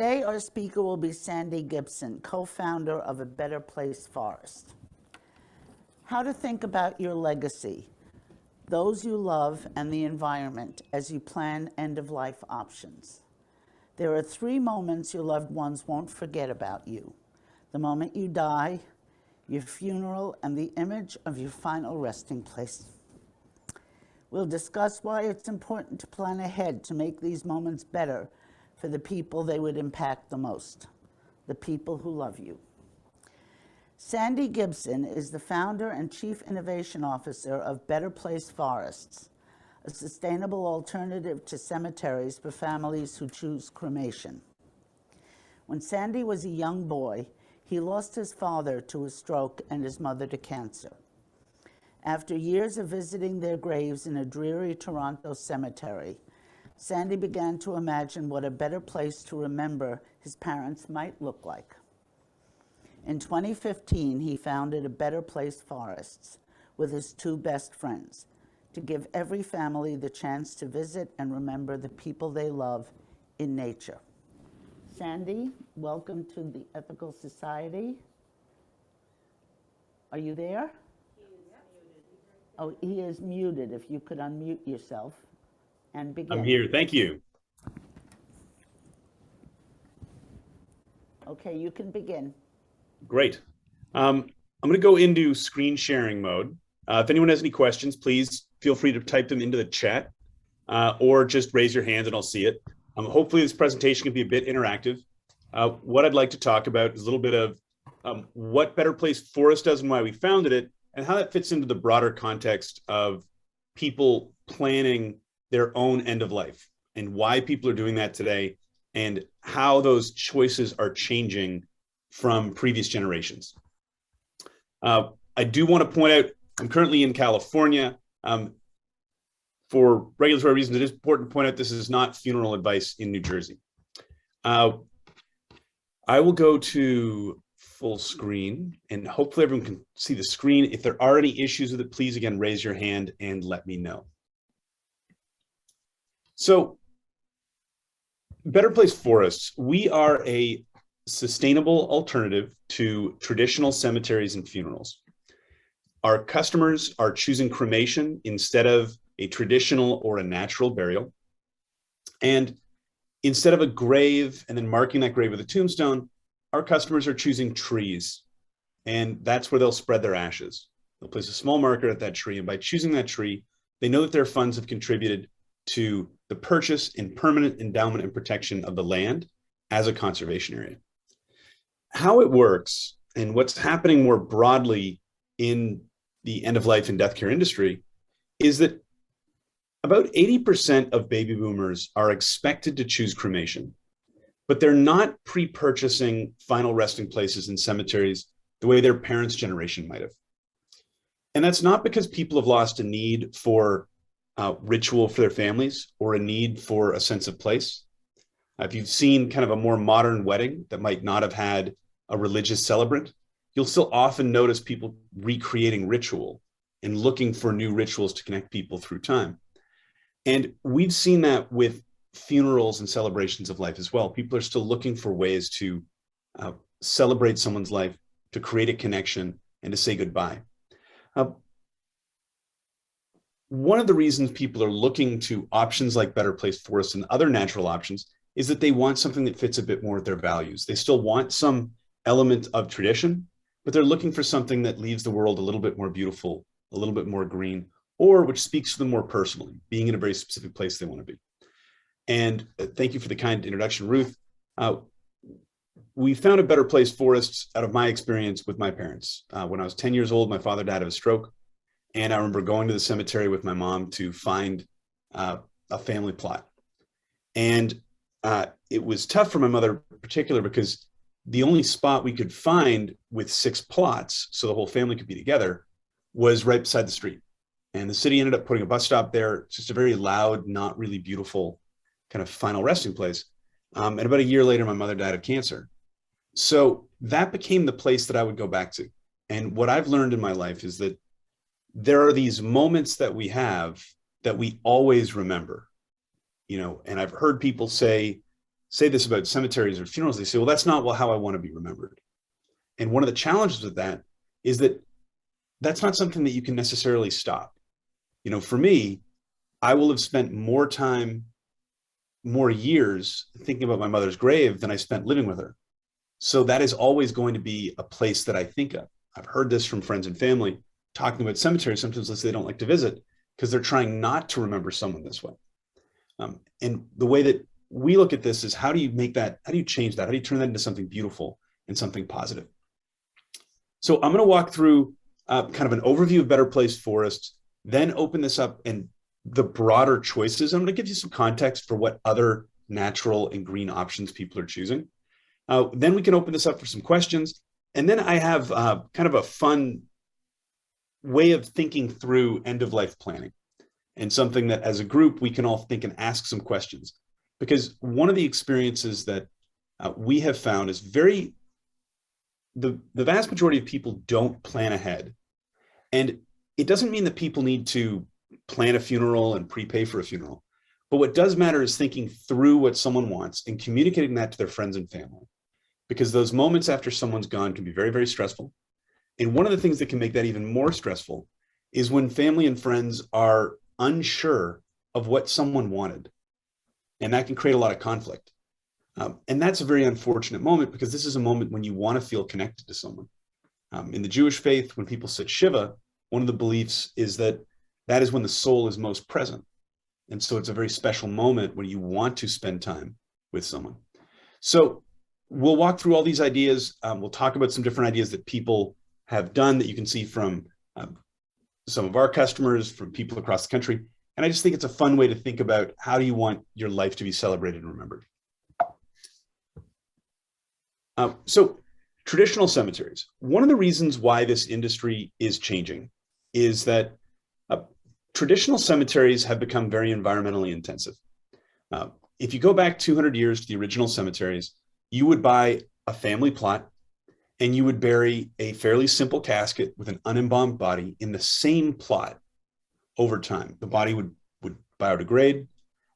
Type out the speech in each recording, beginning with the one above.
Today, our speaker will be Sandy Gibson, co-founder of A Better Place Forest. How to think about your legacy, those you love, and the environment as you plan end-of-life options. There are 3 moments your loved ones won't forget about you: the moment you die, your funeral, and the image of your final resting place. We'll discuss why it's important to plan ahead to make these moments better for the people they would impact the most, the people who love you. Sandy Gibson is the founder and chief innovation officer of Better Place Forests, a sustainable alternative to cemeteries for families who choose cremation. When Sandy was a young boy, he lost his father to a stroke and his mother to cancer. After years of visiting their graves in a dreary Toronto cemetery, Sandy began to imagine what a better place to remember his parents might look like. In 2015, he founded A Better Place Forests with his 2 best friends to give every family the chance to visit and remember the people they love in nature. Sandy, welcome to the Ethical Society. Are you there? Oh, he is muted. If you could unmute yourself and begin. I'm here. Thank you. Okay, you can begin. Great. I'm going to go into screen sharing mode. If anyone has any questions, please feel free to type them into the chat or just raise your hand and I'll see it. Hopefully this presentation can be a bit interactive. What I'd like to talk about is a little bit of what Better Place Forest does and why we founded it, and how that fits into the broader context of people planning their own end of life and why people are doing that today and how those choices are changing from previous generations. I do want to point out, I'm currently in California. For regulatory reasons, it is important to point out this is not funeral advice in New Jersey. I will go to full screen and hopefully everyone can see the screen. If there are any issues with it, please again, raise your hand and let me know. So Better Place Forests, we are a sustainable alternative to traditional cemeteries and funerals. Our customers are choosing cremation instead of a traditional or a natural burial. And instead of a grave and then marking that grave with a tombstone, our customers are choosing trees, and that's where they'll spread their ashes. They'll place a small marker at that tree, and by choosing that tree, they know that their funds have contributed to the purchase and permanent endowment and protection of the land as a conservation area. How it works and what's happening more broadly in the end-of-life and death care industry is that about 80% of baby boomers are expected to choose cremation, but they're not pre-purchasing final resting places in cemeteries the way their parents' generation might have. And that's not because people have lost a need for ritual for their families or a need for a sense of place. If you've seen kind of a more modern wedding that might not have had a religious celebrant, you'll still often notice people recreating ritual and looking for new rituals to connect people through time. And we've seen that with funerals and celebrations of life as well. People are still looking for ways to celebrate someone's life, to create a connection, and to say goodbye. One of the reasons people are looking to options like Better Place Forests and other natural options is that they want something that fits a bit more with their values. They still want some element of tradition, but they're looking for something that leaves the world a little bit more beautiful, a little bit more green, or which speaks to them more personally, being in a very specific place they want to be. And thank you for the kind introduction, Ruth. We found A Better Place Forests out of my experience with my parents. When I was 10 years old, my father died of a stroke. And I remember going to the cemetery with my mom to find a family plot. And it was tough for my mother in particular because the only spot we could find with 6 plots, so the whole family could be together, was right beside the street. And the city ended up putting a bus stop there. It's just a very loud, not really beautiful kind of final resting place. And about a year later, my mother died of cancer. So that became the place that I would go back to. And what I've learned in my life is that there are these moments that we have that we always remember, you know, and I've heard people say, say this about cemeteries or funerals. They say, well, that's not how I want to be remembered. And one of the challenges with that is that that's not something that you can necessarily stop. For me, I will have spent more time, more years thinking about my mother's grave than I spent living with her. So that is always going to be a place that I think of. I've heard this from friends and family talking about cemeteries. Sometimes they don't like to visit because they're trying not to remember someone this way. And the way that we look at this is, how do you change that? How do you turn that into something beautiful and something positive? So I'm going to walk through kind of an overview of Better Place Forests, then open this up and the broader choices. I'm going to give you some context for what other natural and green options people are choosing. Then we can open this up for some questions. And then I have kind of a fun way of thinking through end-of-life planning, and something that as a group we can all think and ask some questions. Because one of the experiences that we have found is the vast majority of people don't plan ahead. And it doesn't mean that people need to plan a funeral and prepay for a funeral. But what does matter is thinking through what someone wants and communicating that to their friends and family. Because those moments after someone's gone can be very, very stressful. And one of the things that can make that even more stressful is when family and friends are unsure of what someone wanted. And that can create a lot of conflict. And that's a very unfortunate moment, because this is a moment when you want to feel connected to someone. In the Jewish faith, when people sit Shiva, one of the beliefs is that that is when the soul is most present. And so it's a very special moment when you want to spend time with someone. So we'll walk through all these ideas. We'll talk about some different ideas that people have done that you can see from some of our customers, from people across the country. And I just think it's a fun way to think about, how do you want your life to be celebrated and remembered? So traditional cemeteries. One of the reasons why this industry is changing is that traditional cemeteries have become very environmentally intensive. If you go back 200 years to the original cemeteries, you would buy a family plot and you would bury a fairly simple casket with an unembalmed body in the same plot over time. The body would biodegrade,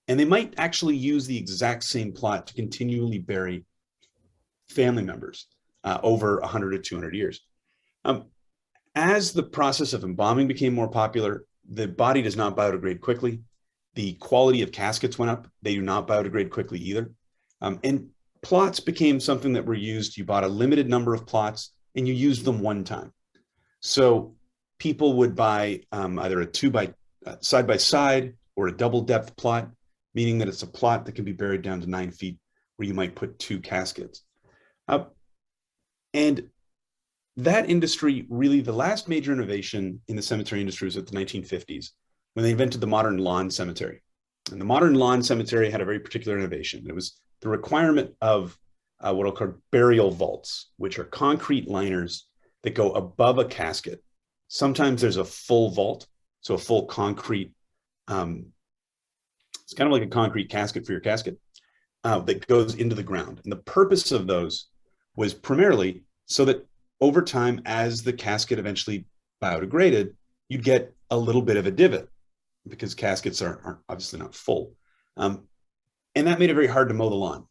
and they might actually use the exact same plot to continually bury family members over 100 to 200 years. As the process of embalming became more popular, the body does not biodegrade quickly. The quality of caskets went up. They do not biodegrade quickly either. And plots became something that were used. You bought a limited number of plots and you used them one time. So people would buy either a side by side or a double depth plot, meaning that it's a plot that can be buried down to 9 feet, where you might put 2 caskets. And that industry, really, the last major innovation in the cemetery industry was at the 1950s, when they invented the modern lawn cemetery. And the modern lawn cemetery had a very particular innovation. It was the requirement of what are called burial vaults, which are concrete liners that go above a casket. Sometimes there's a full vault, so a full concrete, it's kind of like a concrete casket for your casket, that goes into the ground. And the purpose of those was primarily so that over time, as the casket eventually biodegraded, you'd get a little bit of a divot, because caskets are obviously not full. And that made it very hard to mow the lawn.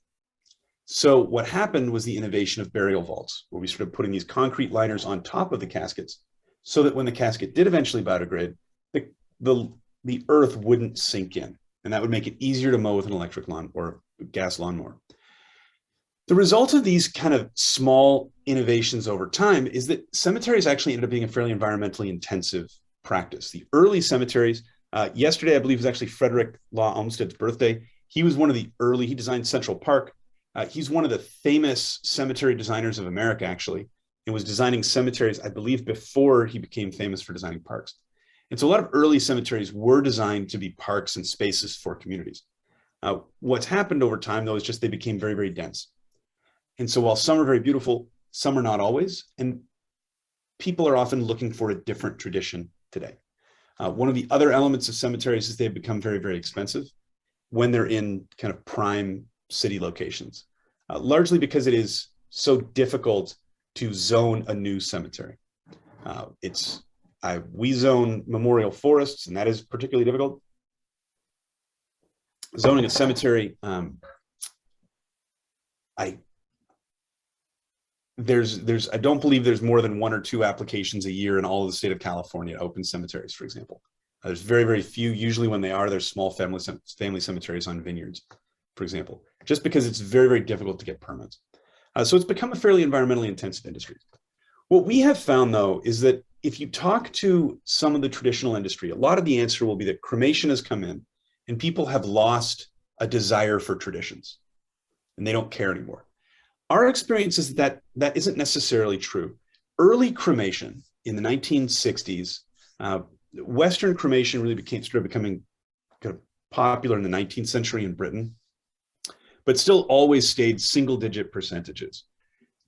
So what happened was the innovation of burial vaults, where we started putting these concrete liners on top of the caskets, so that when the casket did eventually biodegrade, the earth wouldn't sink in. And that would make it easier to mow with an electric lawn or gas lawnmower. The result of these kind of small innovations over time is that cemeteries actually ended up being a fairly environmentally intensive practice. The early cemeteries, yesterday, I believe, was actually Frederick Law Olmsted's birthday. He was one of the early, he designed Central Park. He's one of the famous cemetery designers of America, actually, and was designing cemeteries, I believe, before he became famous for designing parks. And so a lot of early cemeteries were designed to be parks and spaces for communities. What's happened over time, though, is just they became very, very dense. And so while some are very beautiful, some are not always. And people are often looking for a different tradition today. One of the other elements of cemeteries is they've become very, very expensive when they're in kind of prime city locations, largely because it is so difficult to zone a new cemetery. We zone memorial forests, and that is particularly difficult. Zoning a cemetery I I don't believe there's more than 1 or 2 applications a year in all of the state of California to open cemeteries, for example. There's very, very few. Usually when they are, there's small family cemeteries on vineyards, for example, just because it's very, very difficult to get permits. So it's become a fairly environmentally intensive industry. What we have found, though, is that if you talk to some of the traditional industry, a lot of the answer will be that cremation has come in and people have lost a desire for traditions and they don't care anymore. Our experience is that that isn't necessarily true. Early cremation in the 1960s, Western cremation really started becoming kind of popular in the 19th century in Britain, but still always stayed single-digit percentages.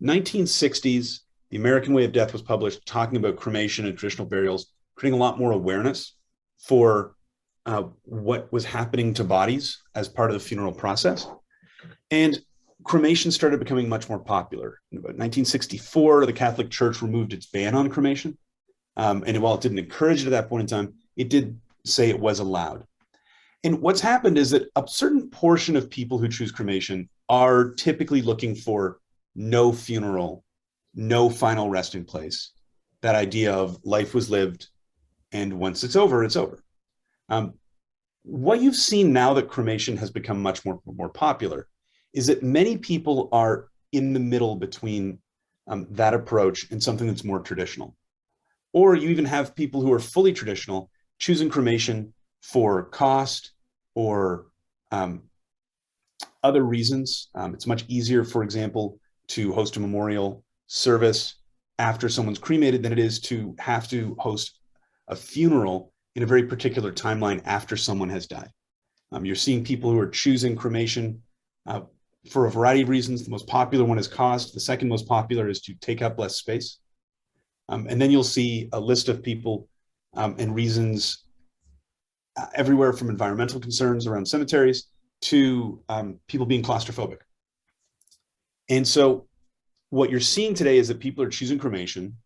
1960s, The American Way of Death was published, talking about cremation and traditional burials, creating a lot more awareness for what was happening to bodies as part of the funeral process. And cremation started becoming much more popular. In about 1964, the Catholic Church removed its ban on cremation. And while it didn't encourage it at that point in time, it did say it was allowed. And what's happened is that a certain portion of people who choose cremation are typically looking for no funeral, no final resting place. That idea of life was lived, and once it's over, it's over. What you've seen now that cremation has become much more popular is that many people are in the middle between that approach and something that's more traditional. Or you even have people who are fully traditional choosing cremation for cost or other reasons. It's much easier, for example, to host a memorial service after someone's cremated than it is to have to host a funeral in a very particular timeline after someone has died. You're seeing people who are choosing cremation for a variety of reasons. The most popular one is cost. The second most popular is to take up less space. And then you'll see a list of people and reasons everywhere from environmental concerns around cemeteries to people being claustrophobic. And so what you're seeing today is that people are choosing cremation,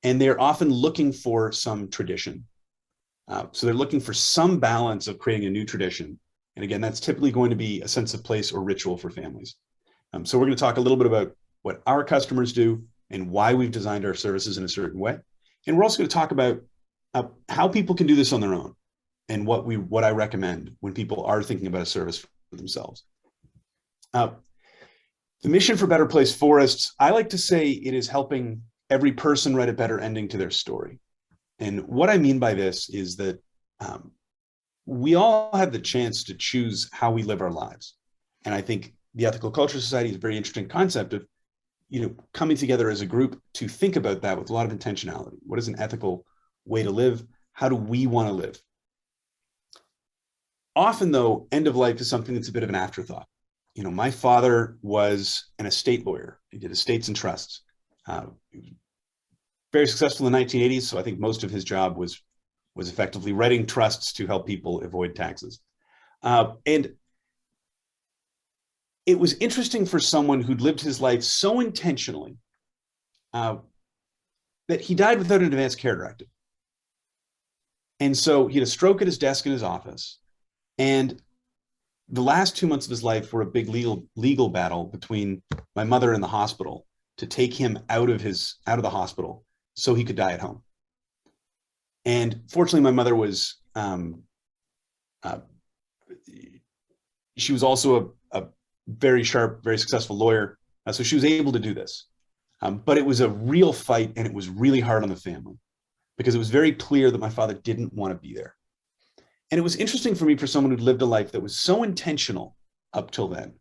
and they're often looking for some tradition. So they're looking for some balance of creating a new tradition. And again, that's typically going to be a sense of place or ritual for families. So we're going to talk a little bit about what our customers do and why we've designed our services in a certain way. And we're also going to talk about how people can do this on their own and what I recommend when people are thinking about a service for themselves. The mission for Better Place Forests, I like to say it is helping every person write a better ending to their story. And what I mean by this is that we all have the chance to choose how we live our lives. And I think the Ethical Culture Society is a very interesting concept of, coming together as a group to think about that with a lot of intentionality. What is an ethical way to live? How do we want to live? Often, though, end of life is something that's a bit of an afterthought. My father was an estate lawyer. He did estates and trusts. He was very successful in the 1980s, so I think most of his job was effectively writing trusts to help people avoid taxes. And it was interesting for someone who'd lived his life so intentionally that he died without an advance care directive. And so he had a stroke at his desk in his office. And the last 2 months of his life were a big legal battle between my mother and the hospital to take him out of the hospital so he could die at home. And fortunately, my mother was, she was also a very sharp, very successful lawyer. So she was able to do this. But it was a real fight, and it was really hard on the family because it was very clear that my father didn't want to be there. And it was interesting for me, for someone who'd lived a life that was so intentional up till then,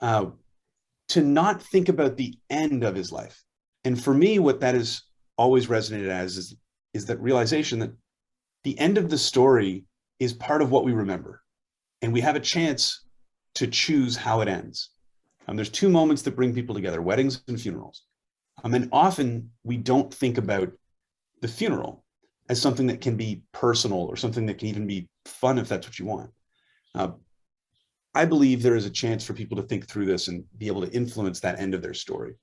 to not think about the end of his life. And for me, what that has always resonated as is that realization that the end of the story is part of what we remember. And we have a chance to choose how it ends. There's 2 moments that bring people together, weddings and funerals. And often we don't think about the funeral as something that can be personal or something that can even be fun if that's what you want. I believe there is a chance for people to think through this and be able to influence that end of their story.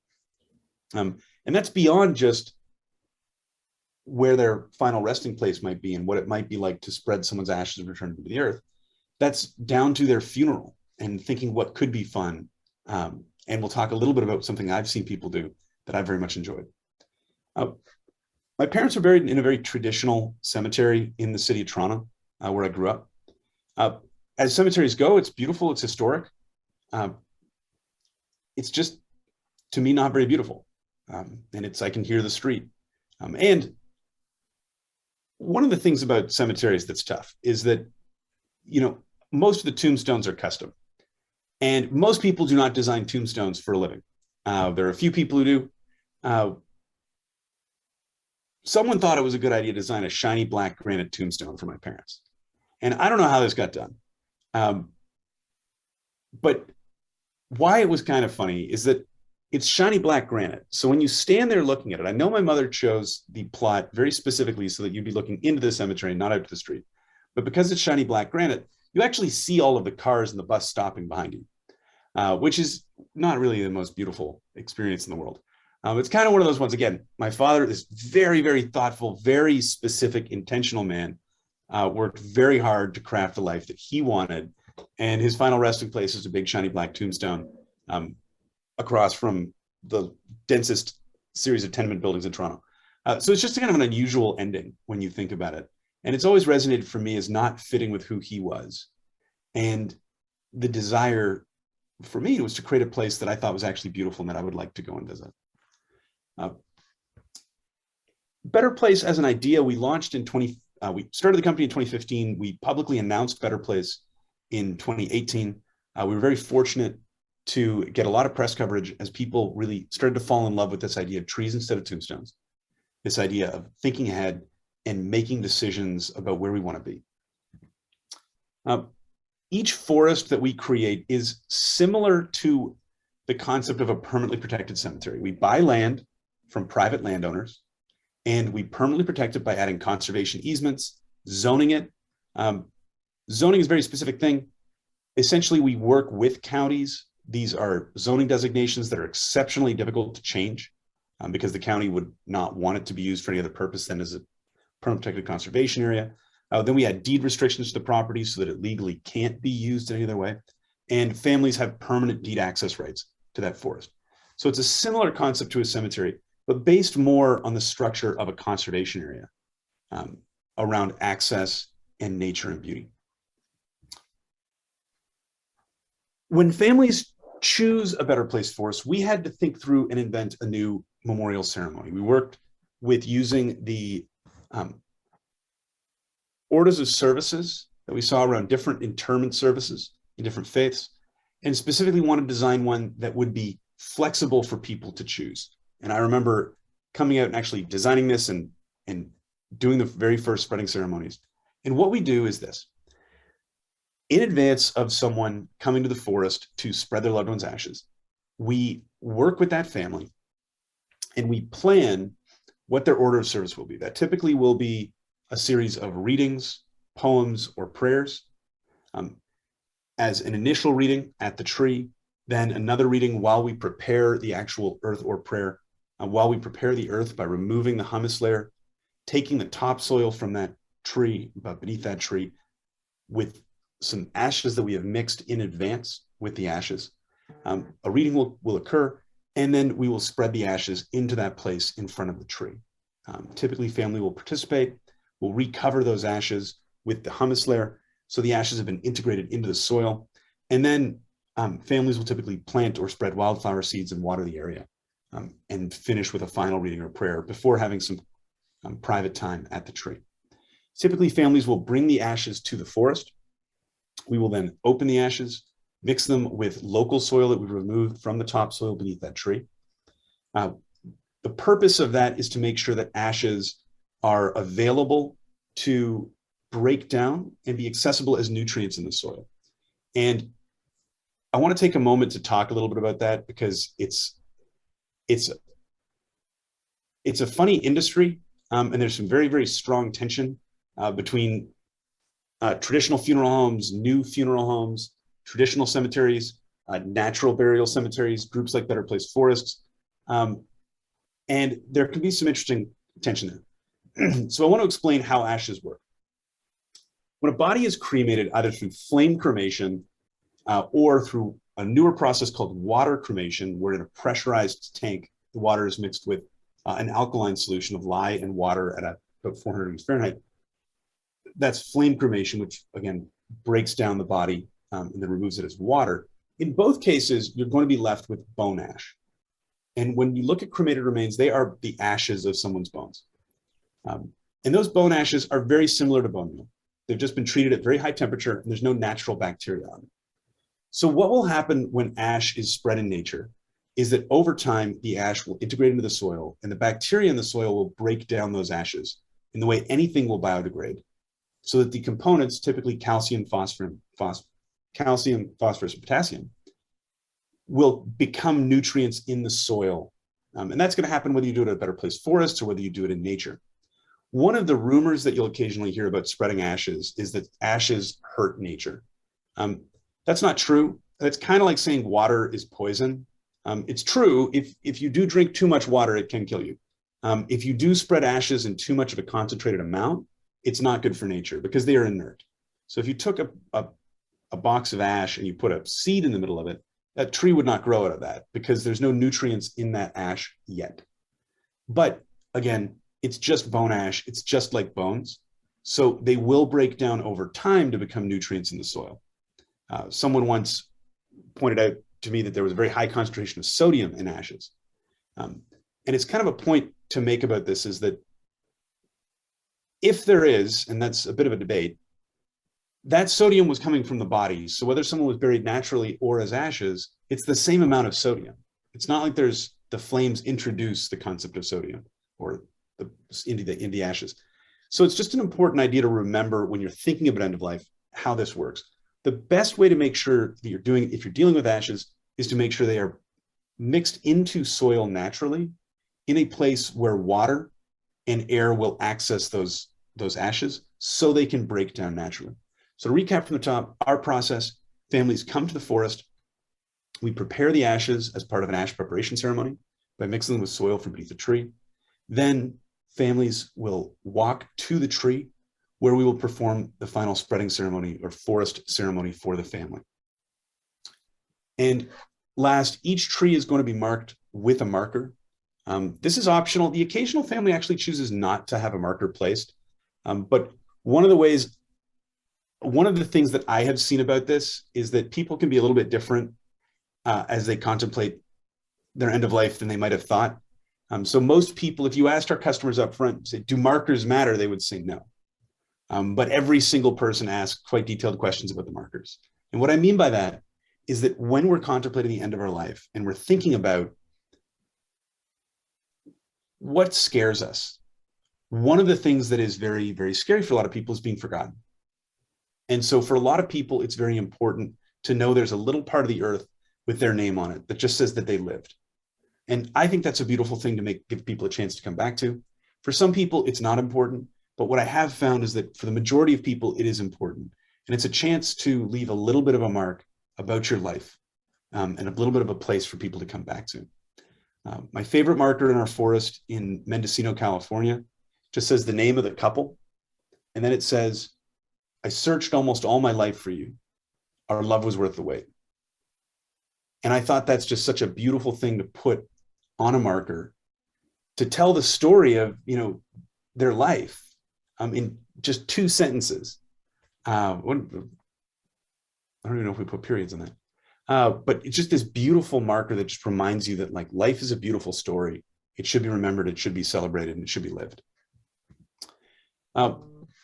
And that's beyond just where their final resting place might be and what it might be like to spread someone's ashes and return them to the earth. That's down to their funeral and thinking what could be fun and we'll talk a little bit about something I've seen people do that I very much enjoyed. My parents were buried in a very traditional cemetery in the city of Toronto, where I grew up. As cemeteries go, it's beautiful, it's historic. It's just, to me, not very beautiful. And I can hear the street. And one of the things about cemeteries that's tough is that, most of the tombstones are custom. And most people do not design tombstones for a living. There are a few people who do. Someone thought it was a good idea to design a shiny black granite tombstone for my parents. And I don't know how this got done. But why it was kind of funny is that it's shiny black granite. So when you stand there looking at it, I know my mother chose the plot very specifically so that you'd be looking into the cemetery, not out to the street. But because it's shiny black granite, you actually see all of the cars and the bus stopping behind you, which is not really the most beautiful experience in the world. It's kind of one of those ones, again, my father is very, very thoughtful, very specific, intentional man, worked very hard to craft the life that he wanted. And his final resting place is a big shiny black tombstone across from the densest series of tenement buildings in Toronto. So it's just kind of an unusual ending when you think about it. And it's always resonated for me as not fitting with who he was. And the desire for me was to create a place that I thought was actually beautiful and that I would like to go and visit. Better Place as an idea, we launched we started the company in 2015. We publicly announced Better Place in 2018. We were very fortunate to get a lot of press coverage as people really started to fall in love with this idea of trees instead of tombstones, this idea of thinking ahead and making decisions about where we want to be. Each forest that we create is similar to the concept of a permanently protected cemetery. We buy land from private landowners and we permanently protect it by adding conservation easements, zoning it. Zoning is a very specific thing. Essentially, we work with counties. These are zoning designations that are exceptionally difficult to change because the county would not want it to be used for any other purpose than as a permanent protected conservation area. Then we add deed restrictions to the property so that it legally can't be used in any other way. And families have permanent deed access rights to that forest. So it's a similar concept to a cemetery, but based more on the structure of a conservation area around access and nature and beauty. When families choose a Better Place forest, we had to think through and invent a new memorial ceremony. We worked with using the orders of services that we saw around different interment services in different faiths, and specifically wanted to design one that would be flexible for people to choose. And I remember coming out and actually designing this and doing the very first spreading ceremonies. And what we do is this. In advance of someone coming to the forest to spread their loved one's ashes, we work with that family and we plan what their order of service will be. That typically will be a series of readings, poems, or prayers as an initial reading at the tree, then another reading while we prepare the actual earth or prayer, while we prepare the earth by removing the humus layer, taking the topsoil from that tree, beneath that tree, with some ashes that we have mixed in advance with the ashes. A reading will occur, and then we will spread the ashes into that place in front of the tree. Typically, family will participate. We'll recover those ashes with the humus layer, so the ashes have been integrated into the soil. And then families will typically plant or spread wildflower seeds and water the area, and finish with a final reading or prayer before having some private time at the tree. Typically, families will bring the ashes to the forest. We will then open the ashes, mix them with local soil that we've removed from the topsoil beneath that tree. The purpose of that is to make sure that ashes are available to break down and be accessible as nutrients in the soil. And I want to take a moment to talk a little bit about that because it's a funny industry, and there's some very, very strong tension between traditional funeral homes, new funeral homes, traditional cemeteries, natural burial cemeteries, groups like Better Place Forests. And there can be some interesting tension there. So I want to explain how ashes work. When a body is cremated, either through flame cremation or through a newer process called water cremation, where in a pressurized tank, the water is mixed with an alkaline solution of lye and water at about 400 degrees Fahrenheit. That's flame cremation, which again breaks down the body and then removes it as water. In both cases, you're going to be left with bone ash. And when you look at cremated remains, they are the ashes of someone's bones. And those bone ashes are very similar to bone meal. They've just been treated at very high temperature, and there's no natural bacteria on them. So what will happen when ash is spread in nature is that over time, the ash will integrate into the soil, and the bacteria in the soil will break down those ashes in the way anything will biodegrade, so that the components, typically calcium, phosphorus, and potassium, will become nutrients in the soil. And that's going to happen whether you do it at a Better Place Forests or whether you do it in nature. One of the rumors that you'll occasionally hear about spreading ashes is that ashes hurt nature. That's not true. It's kind of like saying water is poison. It's true. If you do drink too much water, it can kill you. If you do spread ashes in too much of a concentrated amount, it's not good for nature because they are inert. So if you took a box of ash and you put a seed in the middle of it, that tree would not grow out of that because there's no nutrients in that ash yet. But again, it's just bone ash. It's just like bones. So they will break down over time to become nutrients in the soil. Someone once pointed out to me that there was a very high concentration of sodium in ashes. And it's kind of a point to make about this is that if there is, and that's a bit of a debate, that sodium was coming from the body. So whether someone was buried naturally or as ashes, it's the same amount of sodium. It's not like there's the flames introduce the concept of sodium or into the ashes. So it's just an important idea to remember when you're thinking about end of life, how this works. The best way to make sure that if you're dealing with ashes, is to make sure they are mixed into soil naturally in a place where water and air will access those ashes so they can break down naturally. So to recap from the top, our process, families come to the forest. We prepare the ashes as part of an ash preparation ceremony by mixing them with soil from beneath the tree. Then families will walk to the tree where we will perform the final spreading ceremony or forest ceremony for the family. And last, each tree is going to be marked with a marker. This is optional. The occasional family actually chooses not to have a marker placed. But one of the things that I have seen about this is that people can be a little bit different as they contemplate their end of life than they might have thought. So most people, if you asked our customers up front, say, do markers matter? They would say no. But every single person asks quite detailed questions about the markers. And what I mean by that is that when we're contemplating the end of our life and we're thinking about what scares us, one of the things that is very, very scary for a lot of people is being forgotten. And so for a lot of people, it's very important to know there's a little part of the earth with their name on it that just says that they lived. And I think that's a beautiful thing to give people a chance to come back to. For some people, it's not important. But what I have found is that for the majority of people, it is important. And it's a chance to leave a little bit of a mark about your life and a little bit of a place for people to come back to. My favorite marker in our forest in Mendocino, California, just says the name of the couple. And then it says, I searched almost all my life for you. Our love was worth the wait. And I thought that's just such a beautiful thing to put on a marker to tell the story of, their life in just 2 sentences. I don't even know if we put periods on that. But it's just this beautiful marker that just reminds you that life is a beautiful story. It should be remembered, it should be celebrated, and it should be lived.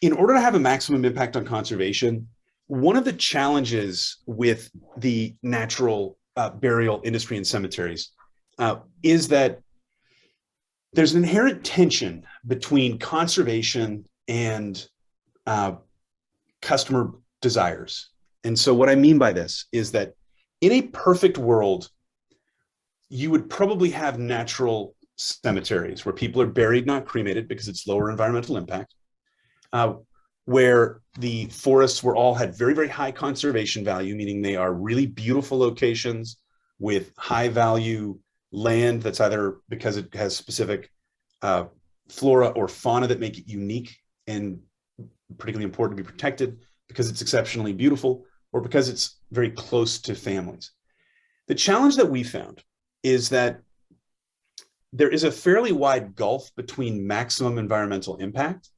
In order to have a maximum impact on conservation, one of the challenges with the natural burial industry and cemeteries is that there's an inherent tension between conservation and customer desires. And so what I mean by this is that in a perfect world, you would probably have natural cemeteries where people are buried, not cremated, because it's lower environmental impact, where the forests were all had very, very high conservation value, meaning they are really beautiful locations with high value land that's either because it has specific flora or fauna that make it unique and particularly important to be protected because it's exceptionally beautiful or because it's very close to families. The challenge that we found is that there is a fairly wide gulf between maximum environmental impact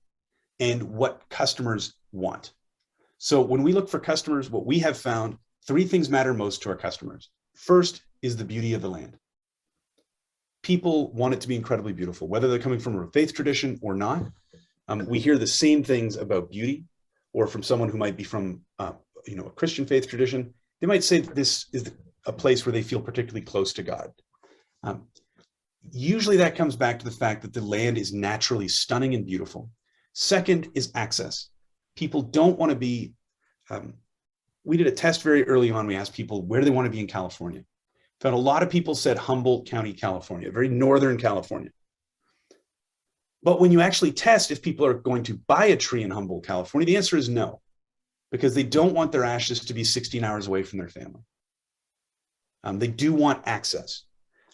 and what customers want. So when we look for customers, what we have found, three things matter most to our customers. First is the beauty of the land. People want it to be incredibly beautiful, whether they're coming from a faith tradition or not. We hear the same things about beauty, or from someone who might be from a Christian faith tradition. They might say that this is a place where they feel particularly close to God. Usually that comes back to the fact that the land is naturally stunning and beautiful. Second is access. People don't want to be, we did a test very early on. We asked people where they want to be in California. Found a lot of people said Humboldt County, California, very northern California. But when you actually test if people are going to buy a tree in Humboldt, California, the answer is no, because they don't want their ashes to be 16 hours away from their family. They do want access.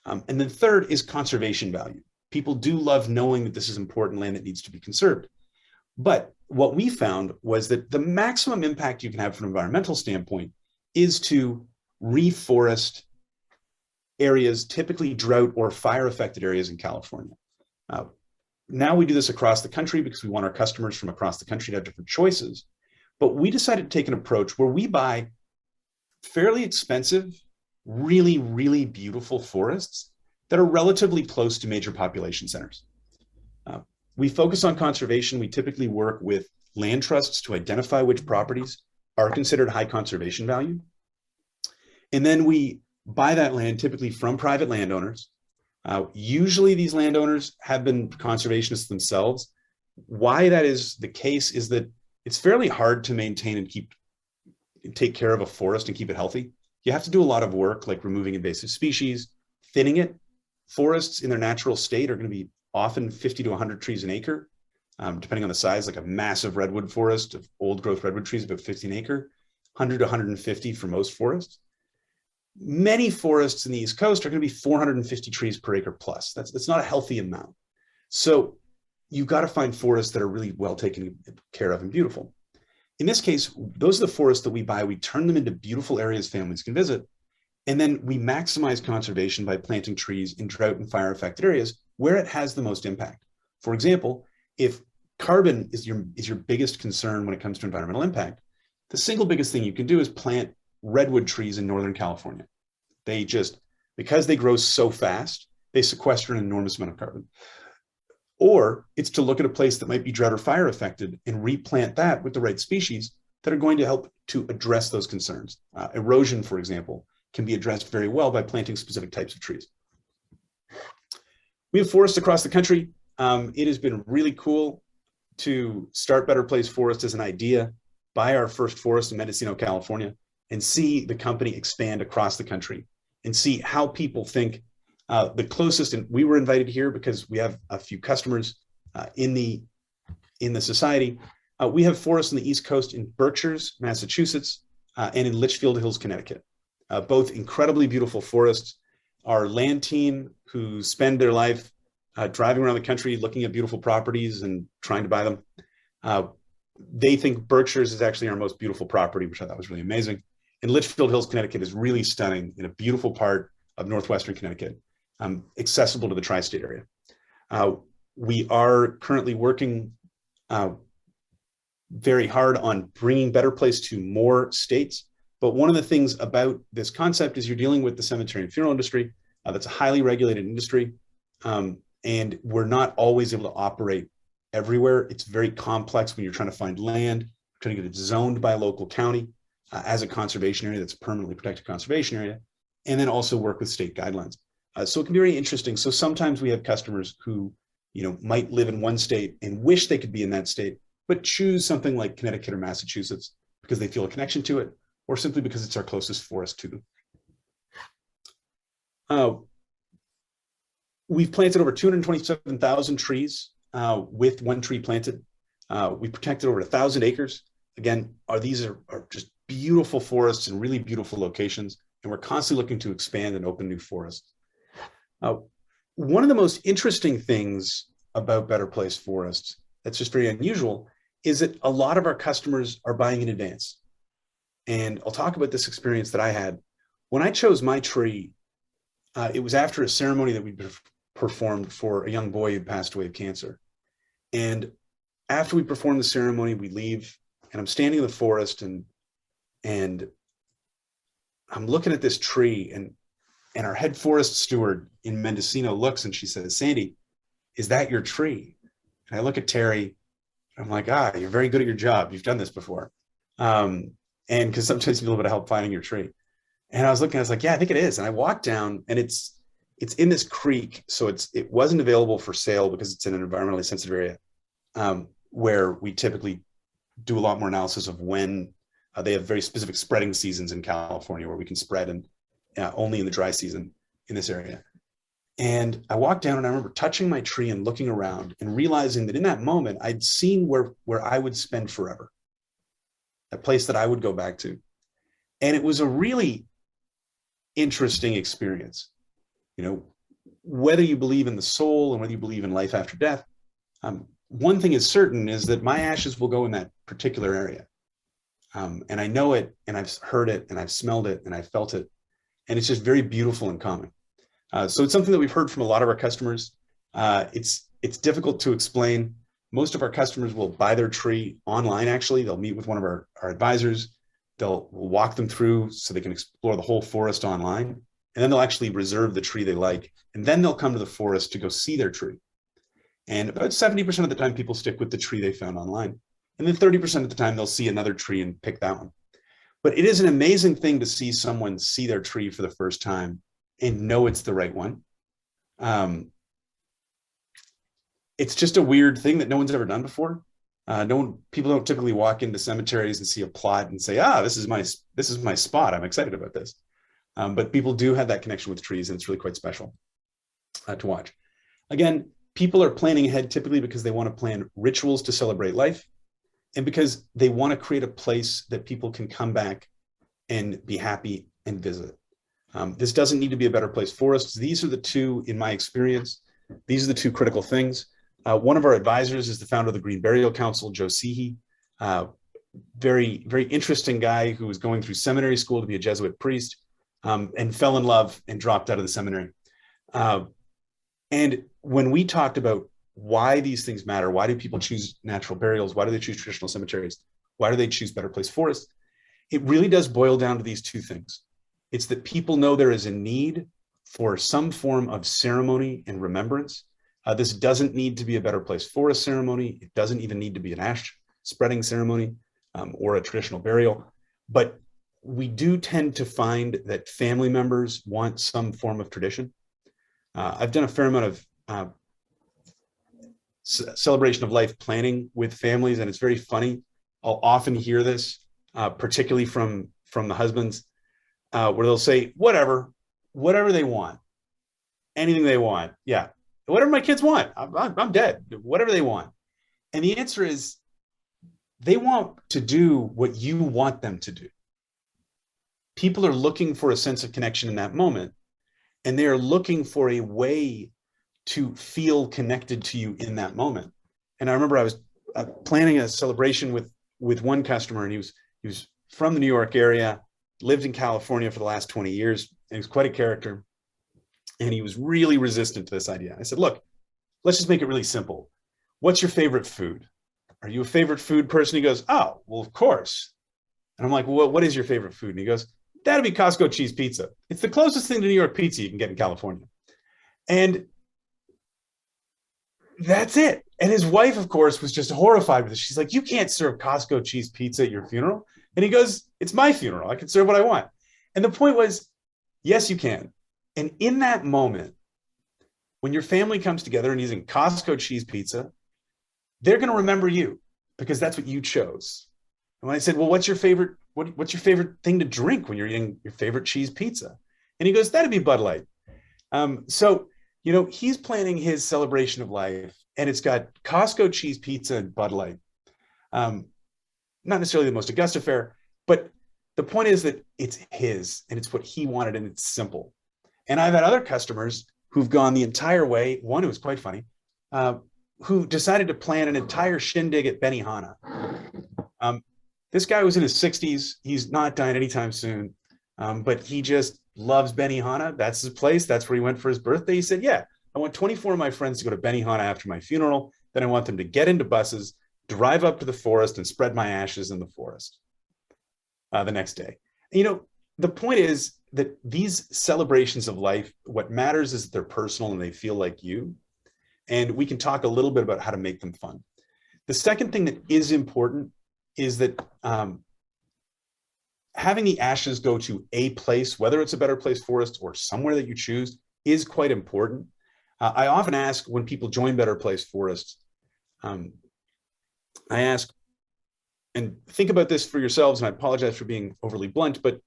And then third is conservation value. People do love knowing that this is important land that needs to be conserved. But what we found was that the maximum impact you can have from an environmental standpoint is to reforest areas, typically drought or fire affected areas in California. Now we do this across the country because we want our customers from across the country to have different choices. But we decided to take an approach where we buy fairly expensive, really, really beautiful forests that are relatively close to major population centers. We focus on conservation. We typically work with land trusts to identify which properties are considered high conservation value. And then we buy that land typically from private landowners. Usually these landowners have been conservationists themselves. Why that is the case is that it's fairly hard to maintain and take care of a forest and keep it healthy. You have to do a lot of work, like removing invasive species, thinning it. Forests in their natural state are going to be often 50 to 100 trees an acre, depending on the size. Like a massive redwood forest of old growth redwood trees, about 50 an acre, 100 to 150 for most forests. Many forests in the East Coast are going to be 450 trees per acre plus. That's not a healthy amount. So you've got to find forests that are really well taken care of and beautiful. In this case, those are the forests that we buy. We turn them into beautiful areas families can visit. And then we maximize conservation by planting trees in drought and fire affected areas where it has the most impact. For example, if carbon is your biggest concern when it comes to environmental impact, the single biggest thing you can do is plant redwood trees in Northern California. Because they grow so fast, they sequester an enormous amount of carbon. Or it's to look at a place that might be drought or fire affected and replant that with the right species that are going to help to address those concerns. Erosion, for example, can be addressed very well by planting specific types of trees. We have forests across the country. It has been really cool to start Better Place Forest as an idea, buy our first forest in Mendocino, California, and see the company expand across the country and see how people think the closest. And we were invited here because we have a few customers in the society. We have forests on the East Coast in Berkshires, Massachusetts, and in Litchfield Hills, Connecticut. Both incredibly beautiful forests. Our land team, who spend their life driving around the country looking at beautiful properties and trying to buy them, they think Berkshires is actually our most beautiful property, which I thought was really amazing. And Litchfield Hills, Connecticut is really stunning in a beautiful part of northwestern Connecticut, accessible to the tri-state area. We are currently working very hard on bringing Better Place to more states. But one of the things about this concept is you're dealing with the cemetery and funeral industry. That's a highly regulated industry. And we're not always able to operate everywhere. It's very complex when you're trying to find land, trying to get it zoned by a local county as a conservation area that's a permanently protected conservation area, and then also work with state guidelines. So it can be very interesting. So sometimes we have customers who might live in one state and wish they could be in that state, but choose something like Connecticut or Massachusetts because they feel a connection to it, or simply because it's our closest forest to them. We've planted over 227,000 trees with one tree planted. We protected over 1,000 acres. Again, these are just beautiful forests in really beautiful locations, and we're constantly looking to expand and open new forests. One of the most interesting things about Better Place Forests that's just very unusual is that a lot of our customers are buying in advance. And I'll talk about this experience that I had. When I chose my tree, it was after a ceremony that we performed for a young boy who passed away of cancer. And after we perform the ceremony, we leave, and I'm standing in the forest, and I'm looking at this tree, and our head forest steward in Mendocino looks and she says, "Sandy, is that your tree?" And I look at Terry, and I'm like, "You're very good at your job. You've done this before." And because sometimes you need a little bit of help finding your tree. And I was looking, I was like, "Yeah, I think it is." And I walked down, and it's in this creek, so it wasn't available for sale because it's in an environmentally sensitive area, where we typically do a lot more analysis of when they have very specific spreading seasons in California where we can spread, and only in the dry season in this area. And I walked down, and I remember touching my tree and looking around and realizing that in that moment, I'd seen where I would spend forever, a place that I would go back to. And it was a really interesting experience. Whether you believe in the soul and whether you believe in life after death, one thing is certain is that my ashes will go in that particular area. And I know it, and I've heard it, and I've smelled it, and I've felt it. And it's just very beautiful and calming. So it's something that we've heard from a lot of our customers. It's difficult to explain. Most of our customers will buy their tree online, actually. They'll meet with one of our advisors. We'll walk them through so they can explore the whole forest online. And then they'll actually reserve the tree they like. And then they'll come to the forest to go see their tree. And about 70% of the time, people stick with the tree they found online. And then 30% of the time, they'll see another tree and pick that one. But it is an amazing thing to see someone see their tree for the first time and know it's the right one. It's just a weird thing that no one's ever done before. People don't typically walk into cemeteries and see a plot and say, this is my spot. I'm excited about this. But people do have that connection with trees, and it's really quite special to watch. Again, people are planning ahead typically because they want to plan rituals to celebrate life, and because they want to create a place that people can come back and be happy and visit. This doesn't need to be a better place for us. These are the two, in my experience, these are the two critical things. One of our advisors is the founder of the Green Burial Council, Joe Seehey. Very, very interesting guy who was going through seminary school to be a Jesuit priest, and fell in love and dropped out of the seminary. And when we talked about why these things matter, why do people choose natural burials? Why do they choose traditional cemeteries? Why do they choose better place forests? It really does boil down to these two things. It's that people know there is a need for some form of ceremony and remembrance. This doesn't need to be a better place forest ceremony. It doesn't even need to be an ash spreading ceremony or a traditional burial. But we do tend to find that family members want some form of tradition. I've done a fair amount of celebration of life planning with families, and it's very funny. I'll often hear this, particularly from the husbands, where they'll say, whatever they want, anything they want. Yeah, whatever my kids want, I'm dead, whatever they want. And the answer is, they want to do what you want them to do. People are looking for a sense of connection in that moment, and they are looking for a way to feel connected to you in that moment. And I remember I was planning a celebration with one customer, and he was from the New York area, lived in California for the last 20 years, and he was quite a character. And he was really resistant to this idea. I said, look, let's just make it really simple. What's your favorite food? Are you a favorite food person? He goes, oh, well, of course. And I'm like, well, what is your favorite food? And he goes, that'd be Costco cheese pizza. It's the closest thing to New York pizza you can get in California. And that's it. And his wife, of course, was just horrified with it. She's like, you can't serve Costco cheese pizza at your funeral. And he goes, it's my funeral. I can serve what I want. And the point was, yes, you can. And in that moment, when your family comes together and using Costco cheese pizza, they're going to remember you because that's what you chose. And when I said, well, what's your favorite thing to drink when you're eating your favorite cheese pizza? And he goes, that'd be Bud Light. So, he's planning his celebration of life, and it's got Costco cheese pizza and Bud Light. Not necessarily the most august affair, but the point is that it's his, and it's what he wanted, and it's simple. And I've had other customers who've gone the entire way. One who was quite funny, who decided to plan an entire shindig at Benihana. This guy was in his 60s. He's not dying anytime soon. but he just loves Benihana. That's his place. That's where he went for his birthday. He said, yeah, I want 24 of my friends to go to Benihana after my funeral. Then I want them to get into buses, drive up to the forest, and spread my ashes in the forest the next day. You know, the point is that these celebrations of life, what matters is that they're personal and they feel like you. And we can talk a little bit about how to make them fun. The second thing that is important is that having the ashes go to a place, whether it's a Better Place Forest or somewhere that you choose, is quite important. I often ask when people join Better Place Forests, I ask, and think about this for yourselves, and I apologize for being overly blunt, but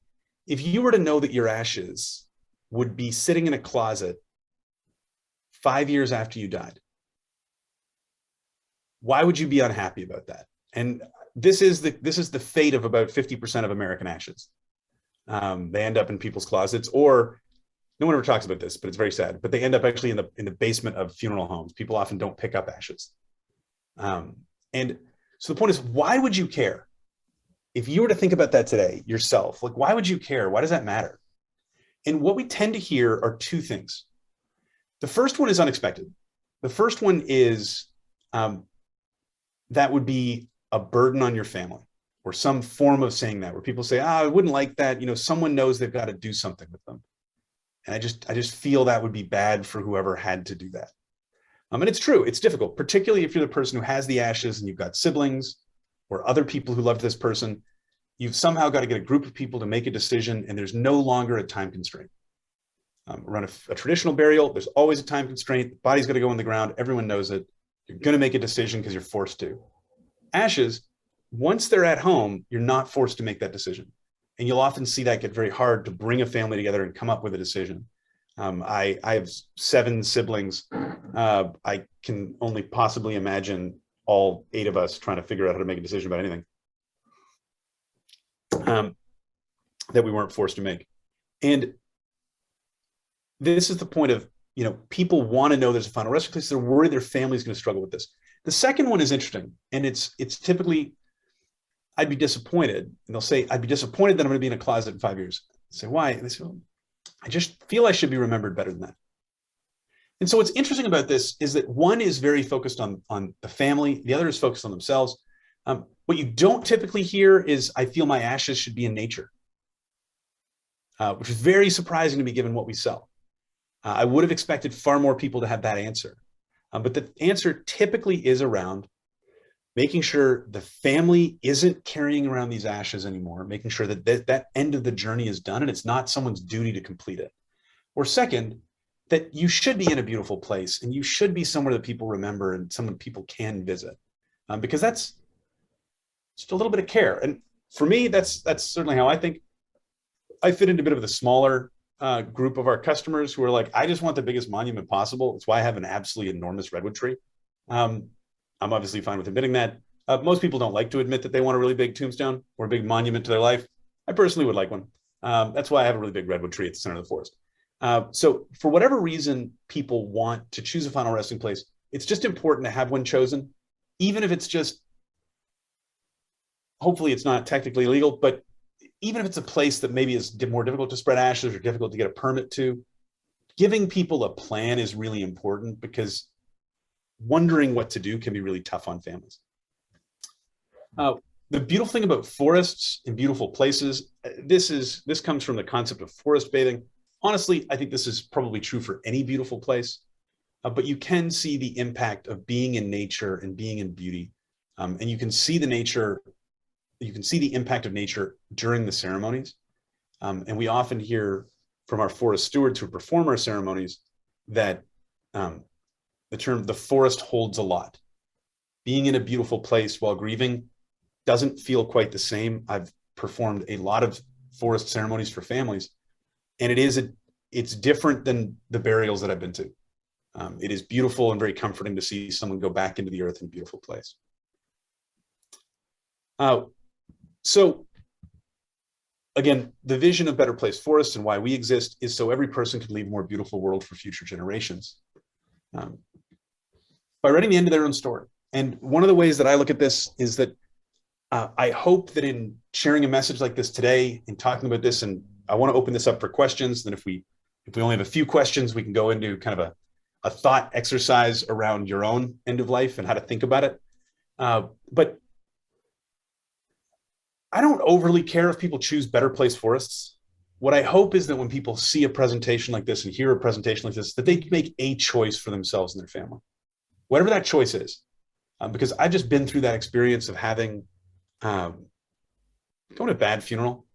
if you were to know that your ashes would be sitting in a closet 5 years after you died, why would you be unhappy about that? And this is the fate of about 50% of American ashes. They end up in people's closets, or no one ever talks about this, but it's very sad. But they end up actually in the basement of funeral homes. People often don't pick up ashes. And so the point is, why would you care? If you were to think about that today yourself, like, why would you care? Why does that matter? And what we tend to hear are two things. The first one is unexpected. The first one is that would be a burden on your family, or some form of saying that, where people say, I wouldn't like that. You know, someone knows they've got to do something with them. And I just feel that would be bad for whoever had to do that. And it's true, it's difficult, particularly if you're the person who has the ashes and you've got siblings or other people who loved this person. You've somehow got to get a group of people to make a decision, and there's no longer a time constraint. Run a traditional burial, there's always a time constraint. The body's got to go in the ground. Everyone knows it. You're going to make a decision because you're forced to. Ashes, once they're at home, you're not forced to make that decision. And you'll often see that get very hard to bring a family together and come up with a decision. I have 7 siblings. I can only possibly imagine all 8 of us trying to figure out how to make a decision about anything that we weren't forced to make. And this is the point of, you know, people want to know there's a final resting place. They're worried their family's going to struggle with this. The second one is interesting, and it's typically, I'd be disappointed. And they'll say, I'd be disappointed that I'm going to be in a closet in 5 years. I say, why? And they say, well, I just feel I should be remembered better than that. And so what's interesting about this is that one is very focused on the family. The other is focused on themselves. What you don't typically hear is, I feel my ashes should be in nature, which is very surprising to me given what we sell. I would have expected far more people to have that answer. But the answer typically is around making sure the family isn't carrying around these ashes anymore, making sure that that end of the journey is done and it's not someone's duty to complete it. Or second, that you should be in a beautiful place and you should be somewhere that people remember and someone people can visit, because that's just a little bit of care. And for me, that's certainly how I think. I fit into a bit of the smaller group of our customers who are like, I just want the biggest monument possible. That's why I have an absolutely enormous redwood tree. I'm obviously fine with admitting that. Most people don't like to admit that they want a really big tombstone or a big monument to their life. I personally would like one. That's why I have a really big redwood tree at the center of the forest. So for whatever reason people want to choose a final resting place, it's just important to have one chosen, even if it's just, hopefully it's not technically illegal, but even if it's a place that maybe is more difficult to spread ashes or difficult to get a permit to, giving people a plan is really important, because wondering what to do can be really tough on families. The beautiful thing about forests and beautiful places, this comes from the concept of forest bathing. Honestly, I think this is probably true for any beautiful place, but you can see the impact of being in nature and being in beauty. And you can see the nature, you can see the impact of nature during the ceremonies. And we often hear from our forest stewards who perform our ceremonies that the term, the forest holds a lot. Being in a beautiful place while grieving doesn't feel quite the same. I've performed a lot of forest ceremonies for families, and it's different than the burials that I've been to. It is beautiful and very comforting to see someone go back into the earth in a beautiful place. So again, the vision of Better Place Forests and why we exist is so every person can leave a more beautiful world for future generations, by writing the end of their own story. And one of the ways that I look at this is that I hope that in sharing a message like this today and talking about this and I want to open this up for questions. Then if we only have a few questions, we can go into kind of a thought exercise around your own end of life and how to think about it. But I don't overly care if people choose Better Place Forests. What I hope is that when people see a presentation like this and hear a presentation like this, that they make a choice for themselves and their family, whatever that choice is. Because I've just been through that experience of having going to a bad funeral,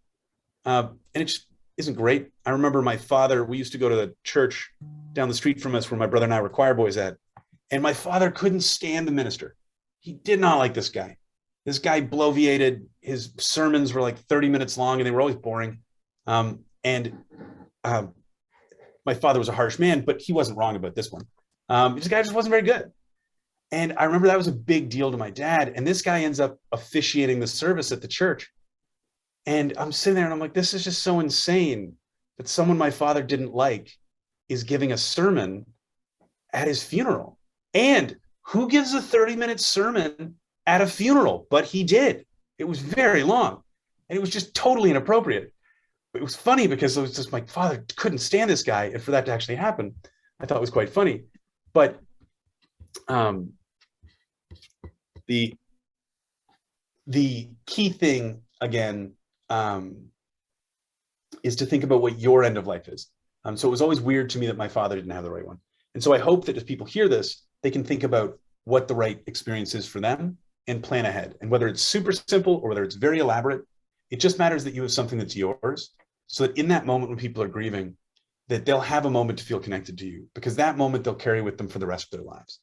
and it just isn't great. I remember my father, we used to go to the church down the street from us where my brother and I were choir boys at, and my father couldn't stand the minister. He did not like this guy. This guy bloviated. His sermons were like 30 minutes long and they were always boring. And my father was a harsh man, but he wasn't wrong about this one. This guy just wasn't very good. And I remember that was a big deal to my dad. And this guy ends up officiating the service at the church. And I'm sitting there and I'm like, this is just so insane that someone my father didn't like is giving a sermon at his funeral. And who gives a 30-minute sermon at a funeral? But he did. It was very long. And it was just totally inappropriate. But it was funny because it was just my father couldn't stand this guy. And for that to actually happen, I thought it was quite funny. But the key thing, again, is to think about what your end of life is. So it was always weird to me that my father didn't have the right one. And so I hope that as people hear this, they can think about what the right experience is for them and plan ahead. And whether it's super simple or whether it's very elaborate, it just matters that you have something that's yours, so that in that moment when people are grieving, that they'll have a moment to feel connected to you, because that moment they'll carry with them for the rest of their lives.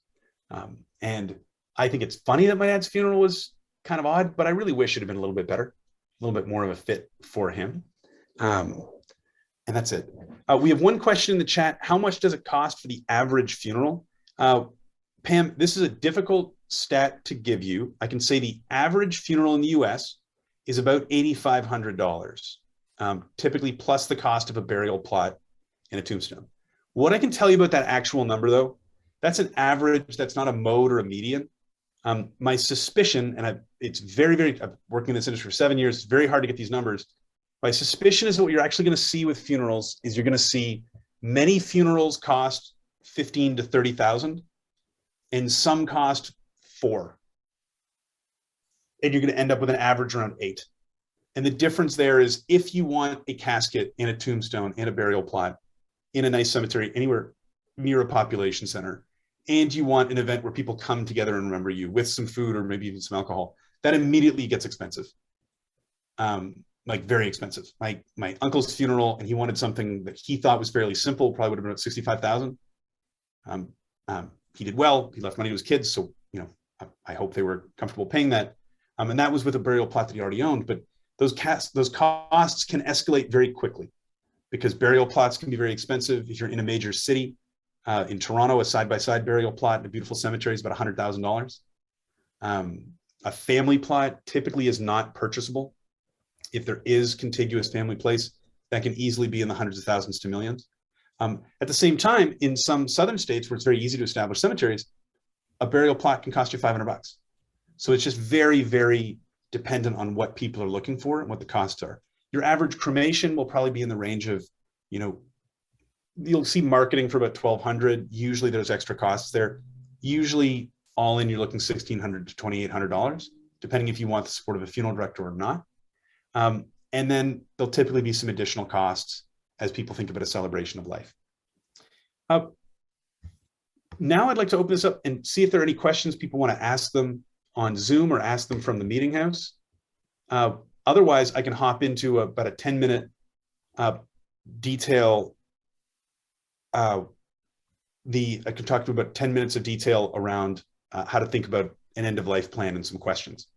And I think it's funny that my dad's funeral was kind of odd, but I really wish it had been a little bit better, a little bit more of a fit for him. And that's it. We have one question in the chat. How much does it cost for the average funeral? Pam, this is a difficult stat to give you. I can say the average funeral in the US is about $8,500, typically plus the cost of a burial plot and a tombstone. What I can tell you about that actual number, though, that's an average. That's not a mode or a median. My suspicion, and it's very, I've worked in this industry for 7 years, it's very hard to get these numbers. My suspicion is that what you're actually going to see with funerals is you're going to see many funerals cost 15 to 30,000, and some cost 4. And you're going to end up with an average around 8. And the difference there is if you want a casket and a tombstone and a burial plot in a nice cemetery anywhere near a population center, and you want an event where people come together and remember you with some food or maybe even some alcohol, that immediately gets expensive. Like very expensive. My uncle's funeral, and he wanted something that he thought was fairly simple, probably would have been about 65,000. He did well. He left money to his kids, so I hope they were comfortable paying that. And that was with a burial plot that he already owned. But those costs can escalate very quickly, because burial plots can be very expensive. If you're in a major city, in Toronto, a side-by-side burial plot in a beautiful cemetery is about $100,000. A family plot typically is not purchasable. If there is contiguous family place, that can easily be in the hundreds of thousands to millions. At the same time, in some southern states where it's very easy to establish cemeteries, a burial plot can cost you $500. So it's just very, very dependent on what people are looking for and what the costs are. Your average cremation will probably be in the range of, you'll see marketing for about $1,200. Usually there's extra costs there. Usually all in, you're looking $1,600 to $2,800, depending if you want the support of a funeral director or not. And then there'll typically be some additional costs as people think about a celebration of life. Now I'd like to open this up and see if there are any questions people want to ask them on Zoom or ask them from the meeting house. Otherwise, I can hop into about a 10-minute detail. I can talk to about 10 minutes of detail around how to think about an end-of-life plan and some questions.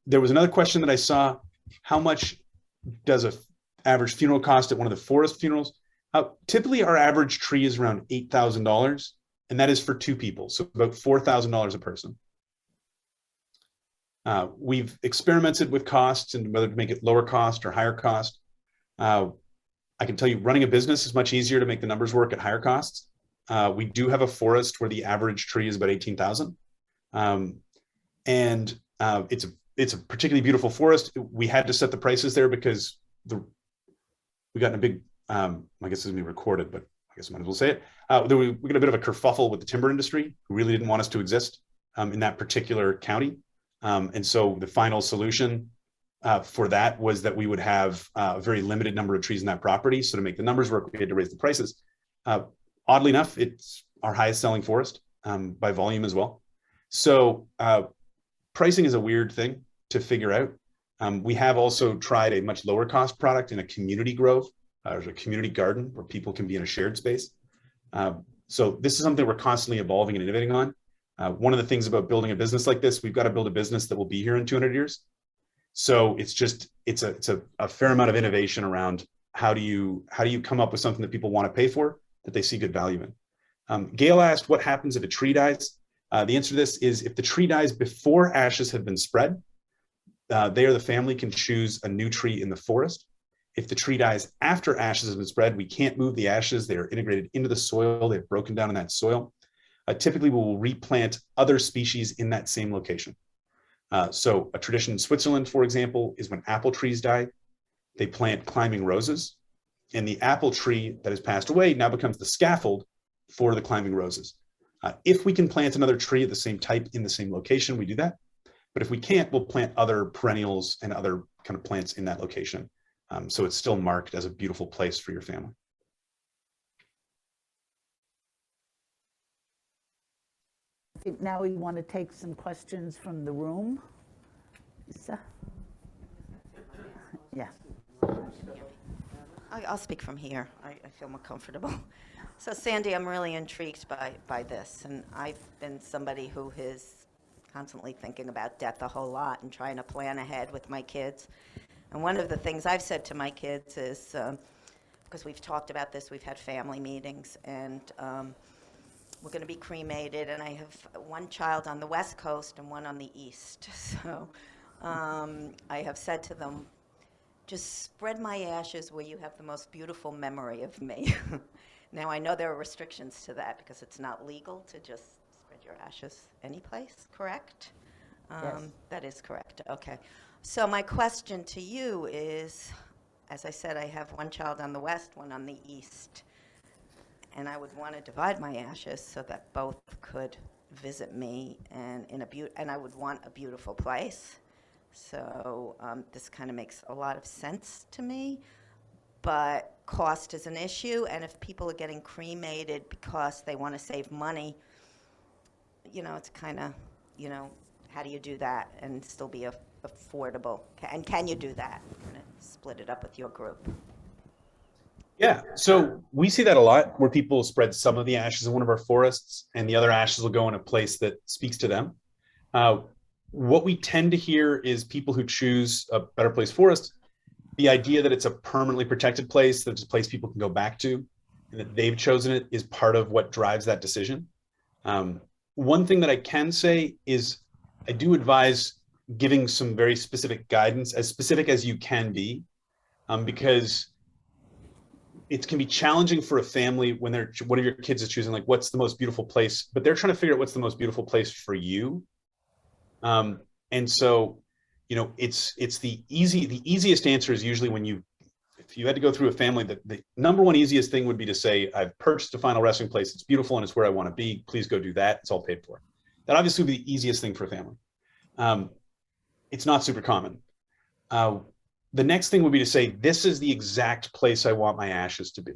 There was another question that I saw. How much does an average funeral cost at one of the forest funerals? Typically, our average tree is around $8,000, and that is for 2 people, so about $4,000 a person. We've experimented with costs and whether to make it lower cost or higher cost. I can tell you running a business is much easier to make the numbers work at higher costs. We do have a forest where the average tree is about 18,000. And it's a particularly beautiful forest. We had to set the prices there because we got in a big, I guess it's gonna be recorded, but I guess I might as well say it. We got a bit of a kerfuffle with the timber industry, who really didn't want us to exist in that particular county. And so the final solution for that was that we would have a very limited number of trees in that property. So to make the numbers work, we had to raise the prices. Oddly enough, it's our highest selling forest by volume as well. So pricing is a weird thing to figure out. We have also tried a much lower cost product in a community grove, or a community garden where people can be in a shared space. So this is something we're constantly evolving and innovating on. One of the things about building a business like this, we've got to build a business that will be here in 200 years. So it's a fair amount of innovation around how do you come up with something that people want to pay for, that they see good value in. Gail asked, what happens if a tree dies? The answer to this is, if the tree dies before ashes have been spread, they or the family can choose a new tree in the forest. If the tree dies after ashes have been spread, we can't move the ashes. They are integrated into the soil. They've broken down in that soil. Typically, we will replant other species in that same location. So a tradition in Switzerland, for example, is when apple trees die, they plant climbing roses, and the apple tree that has passed away now becomes the scaffold for the climbing roses. If we can plant another tree of the same type in the same location, we do that. But if we can't, we'll plant other perennials and other kind of plants in that location. So it's still marked as a beautiful place for your family. Now we want to take some questions from the room. Lisa? Yeah. I'll speak from here. I feel more comfortable. So Sandy, I'm really intrigued by this, and I've been somebody who is constantly thinking about death a whole lot and trying to plan ahead with my kids. And one of the things I've said to my kids is, because we've talked about this, we've had family meetings, and we're going to be cremated, and I have one child on the West Coast and one on the East. So I have said to them, just spread my ashes where you have the most beautiful memory of me. Now, I know there are restrictions to that because it's not legal to just spread your ashes anyplace, correct? Yes. That is correct, okay. So my question to you is, as I said, I have one child on the West, one on the East. And I would want to divide my ashes so that both could visit me, and and I would want a beautiful place. So this kind of makes a lot of sense to me, but cost is an issue, and if people are getting cremated because they want to save money, it's kind of, how do you do that and still be affordable? And can you do that? Kind of split it up with your group. Yeah, so we see that a lot, where people spread some of the ashes in one of our forests and the other ashes will go in a place that speaks to them. What we tend to hear is people who choose a Better Place forest, the idea that it's a permanently protected place, that it's a place people can go back to, and that they've chosen it is part of what drives that decision. One thing that I can say is I do advise giving some very specific guidance, as specific as you can be, because it can be challenging for a family when one of your kids is choosing, like, what's the most beautiful place, but they're trying to figure out what's the most beautiful place for you. And so, it's the easiest answer is usually if you had to go through a family, the number one easiest thing would be to say, I've purchased a final resting place. It's beautiful and it's where I want to be. Please go do that. It's all paid for. That obviously would be the easiest thing for a family. It's not super common. The next thing would be to say, this is the exact place I want my ashes to be.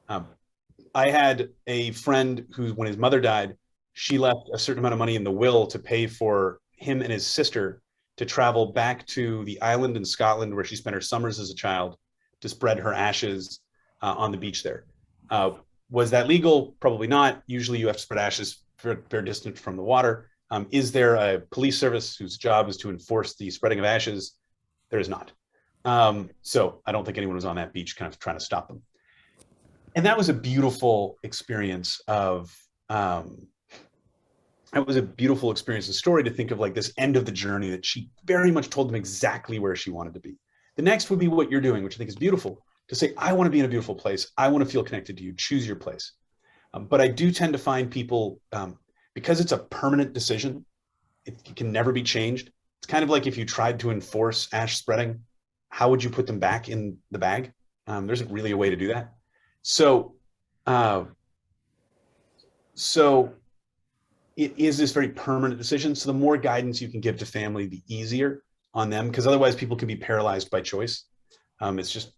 I had a friend who, when his mother died, she left a certain amount of money in the will to pay for him and his sister to travel back to the island in Scotland where she spent her summers as a child to spread her ashes on the beach there. Was that legal? Probably not. Usually you have to spread ashes fair distance from the water. Is there a police service whose job is to enforce the spreading of ashes? There is not. So I don't think anyone was on that beach kind of trying to stop them. And that was a beautiful experience and story to think of, like, this end of the journey that she very much told them exactly where she wanted to be. The next would be what you're doing, which I think is beautiful, to say, I want to be in a beautiful place. I want to feel connected to you. Choose your place. But I do tend to find people, because it's a permanent decision, it can never be changed. It's kind of like if you tried to enforce ash spreading, how would you put them back in the bag? There isn't really a way to do that. So, uh, so it is this very permanent decision. So the more guidance you can give to family, the easier on them, because otherwise people can be paralyzed by choice. It's just,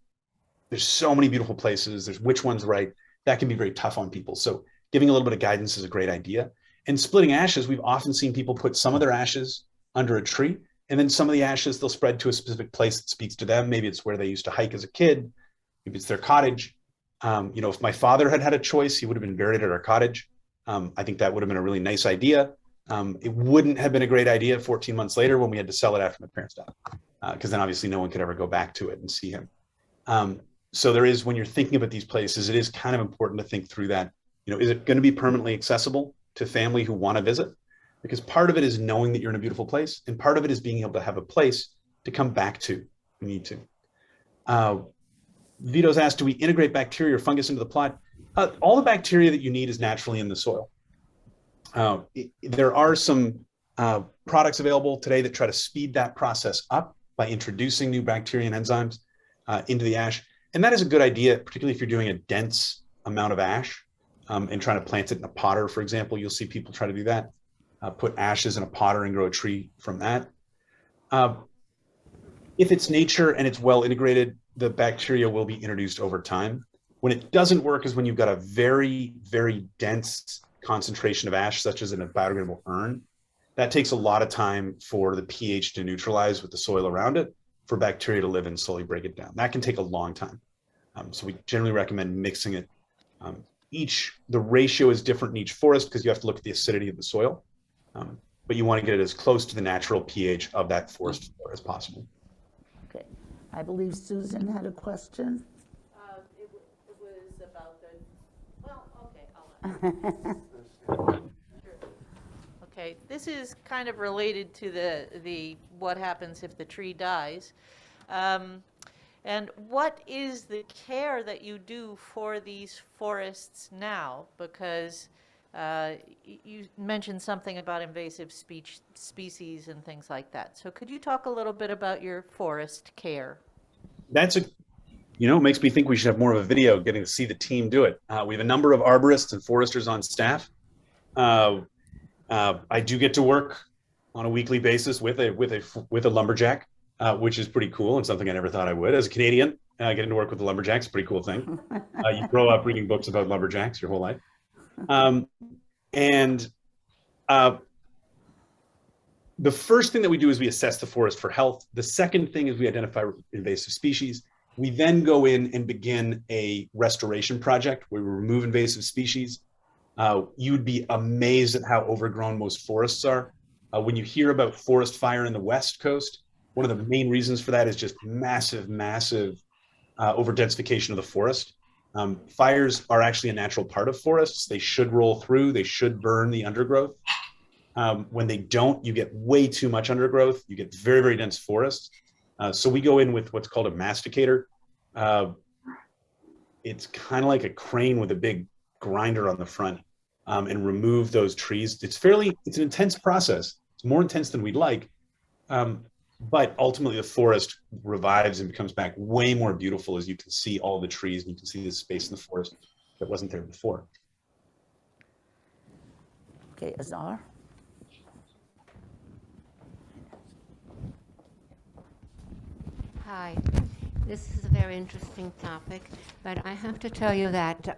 there's so many beautiful places. There's which one's right. That can be very tough on people. So giving a little bit of guidance is a great idea. And splitting ashes, we've often seen people put some of their ashes under a tree, and then some of the ashes they'll spread to a specific place that speaks to them. Maybe it's where they used to hike as a kid. Maybe it's their cottage. If my father had had a choice, he would have been buried at our cottage. I think that would have been a really nice idea. It wouldn't have been a great idea 14 months later when we had to sell it after my parents died, because then obviously no one could ever go back to it and see him. So there is, when you're thinking about these places, it is kind of important to think through that. Is it going to be permanently accessible to family who want to visit? Because part of it is knowing that you're in a beautiful place, and part of it is being able to have a place to come back to if you need to. Vito's asked, do we integrate bacteria or fungus into the plot? All the bacteria that you need is naturally in the soil. There are some products available today that try to speed that process up by introducing new bacteria and enzymes into the ash. And that is a good idea, particularly if you're doing a dense amount of ash and trying to plant it in a potter, for example. You'll see people try to do that, put ashes in a potter and grow a tree from that. If it's nature and it's well integrated, the bacteria will be introduced over time. When it doesn't work is when you've got a very, very dense concentration of ash, such as in a biodegradable urn. That takes a lot of time for the pH to neutralize with the soil around it, for bacteria to live and slowly break it down. That can take a long time. So we generally recommend mixing it. The ratio is different in each forest because you have to look at the acidity of the soil, but you want to get it as close to the natural pH of that forest floor as possible. Okay. I believe Susan had a question. It was about the, Sure. Okay, this is kind of related to the what happens if the tree dies. And what is the care that you do for these forests now? Because you mentioned something about invasive species and things like that. So could you talk a little bit about your forest care? That's makes me think we should have more of a video getting to see the team do it. We have a number of arborists and foresters on staff. I do get to work on a weekly basis with a lumberjack, which is pretty cool and something I never thought I would. As a Canadian, getting to work with the lumberjacks, pretty cool thing. You grow up reading books about lumberjacks your whole life. The first thing that we do is we assess the forest for health. The second thing is we identify invasive species. We then go in and begin a restoration project where we remove invasive species. You'd be amazed at how overgrown most forests are. When you hear about forest fire in the West Coast, one of the main reasons for that is just massive overdensification of the forest. Fires are actually a natural part of forests. They should roll through, they should burn the undergrowth. When they don't, you get way too much undergrowth. You get very, very dense forests. So we go in with what's called a masticator. It's kind of like a crane with a big grinder on the front, and remove those trees. It's an intense process. It's more intense than we'd like. But ultimately the forest revives and becomes back way more beautiful as you can see all the trees and you can see the space in the forest that wasn't there before. Okay, Azar. Hi, this is a very interesting topic, but I have to tell you that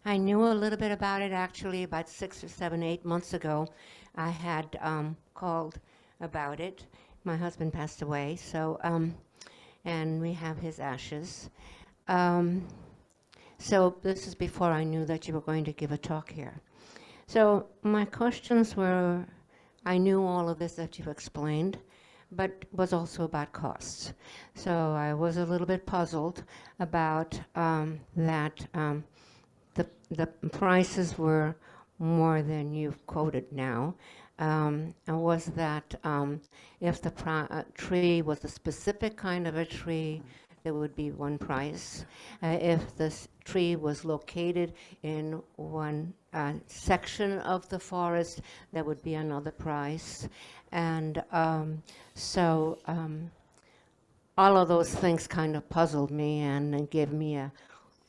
I knew a little bit about it actually about 6 or 7, 8 months ago. I had called about it. My husband passed away, so, and we have his ashes. So this is before I knew that you were going to give a talk here. So my questions were, I knew all of this that you've explained, but was also about costs. So I was a little bit puzzled about that the prices were more than you've quoted now. And was that if the tree was a specific kind of a tree, there would be one price. If this tree was located in one section of the forest, there would be another price. And all of those things kind of puzzled me and gave me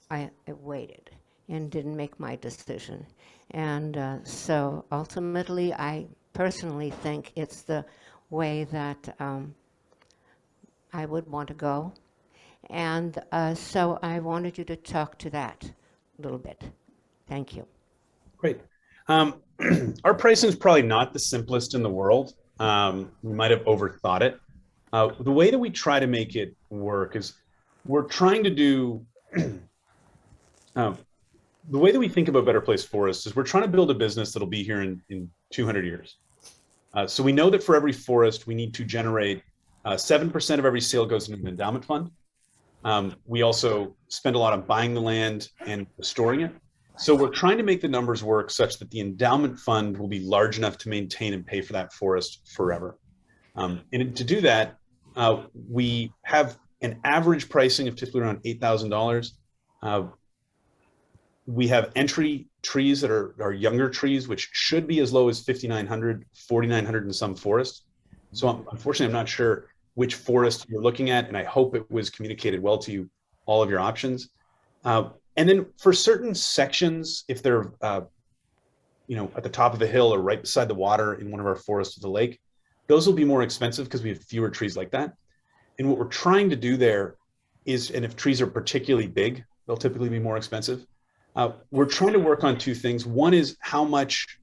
I waited and didn't make my decision. And so ultimately, I personally think it's the way that I would want to go. And so I wanted you to talk to that a little bit. Thank you. Great. Our pricing is probably not the simplest in the world. We might have overthought it. The way that we try to make it work is we're trying to do, the way that we think about Better Place Forests is we're trying to build a business that'll be here in 200 years. So we know that for every forest, we need to generate 7% of every sale goes into an endowment fund. We also spend a lot on buying the land and restoring it. So we're trying to make the numbers work such that the endowment fund will be large enough to maintain and pay for that forest forever. And to do that, we have an average pricing of typically around $8,000. We have entry trees that are younger trees, which should be as low as $5,900, $4,900 in some forests. So unfortunately, I'm not sure which forest you're looking at, and I hope it was communicated well to you, all of your options. And then for certain sections, if they're at the top of a hill or right beside the water in one of our forests with the lake, those will be more expensive because we have fewer trees like that. And what we're trying to do there is, and if trees are particularly big, they'll typically be more expensive. We're trying to work on two things. One is how much